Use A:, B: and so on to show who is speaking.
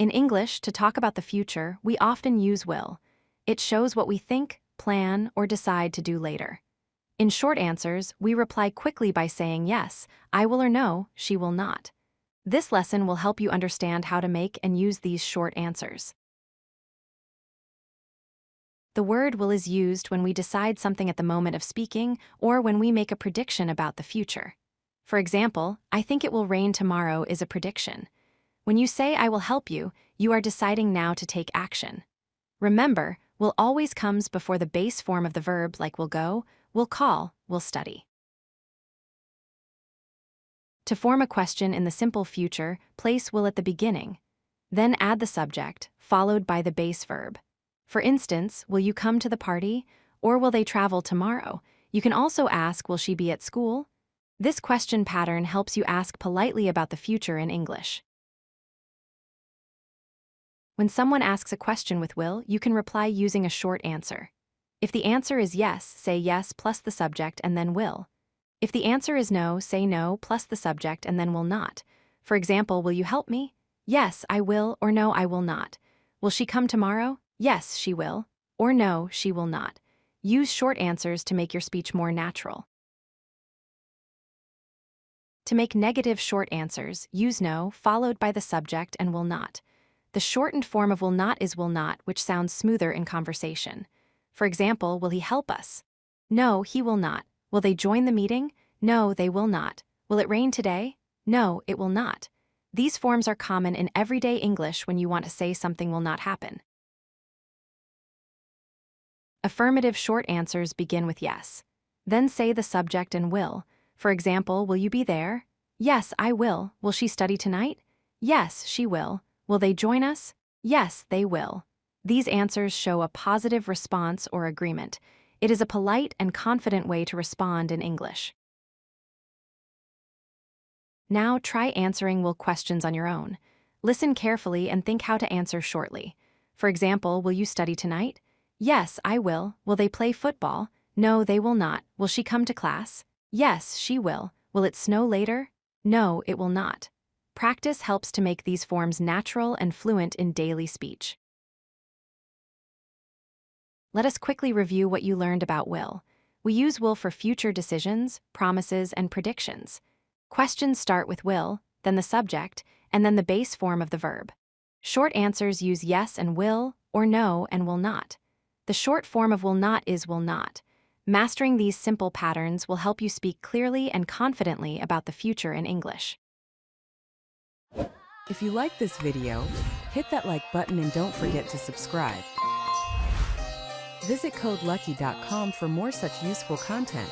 A: In English, to talk about the future, we often use will. It shows what we think, plan, or decide to do later. In short answers, we reply quickly by saying yes, I will, or no, she will not. This lesson will help you understand how to make and use these short answers. The word will is used when we decide something at the moment of speaking or when we make a prediction about the future. For example, I think it will rain tomorrow is a prediction. When you say I will help you, you are deciding now to take action. Remember, will always comes before the base form of the verb like will go, will call, will study. To form a question in the simple future, place will at the beginning. Then add the subject, followed by the base verb. For instance, will you come to the party? Or will they travel tomorrow? You can also ask, will she be at school? This question pattern helps you ask politely about the future in English. When someone asks a question with will, you can reply using a short answer. If the answer is yes, say yes plus the subject and then will. If the answer is no, say no plus the subject and then will not. For example, will you help me? Yes, I will, or no, I will not. Will she come tomorrow? Yes, she will, or no, she will not. Use short answers to make your speech more natural. To make negative short answers, use no, followed by the subject and will not. The shortened form of will not is will not, which sounds smoother in conversation. For example, will he help us? No, he will not. Will they join the meeting? No, they will not. Will it rain today? No, it will not. These forms are common in everyday English when you want to say something will not happen. Affirmative short answers begin with yes. Then say the subject and will. For example, will you be there? Yes, I will. Will she study tonight? Yes, she will. Will they join us? Yes, they will. These answers show a positive response or agreement. It is a polite and confident way to respond in English. Now try answering will questions on your own. Listen carefully and think how to answer shortly. For example, will you study tonight? Yes, I will. Will they play football? No, they will not. Will she come to class? Yes, she will. Will it snow later? No, it will not. Practice helps to make these forms natural and fluent in daily speech. Let us quickly review what you learned about will. We use will for future decisions, promises, and predictions. Questions start with will, then the subject, and then the base form of the verb. Short answers use yes and will, or no and will not. The short form of will not is will not. Mastering these simple patterns will help you speak clearly and confidently about the future in English.
B: If you like this video, hit that like button and don't forget to subscribe. Visit codelucky.com for more such useful content.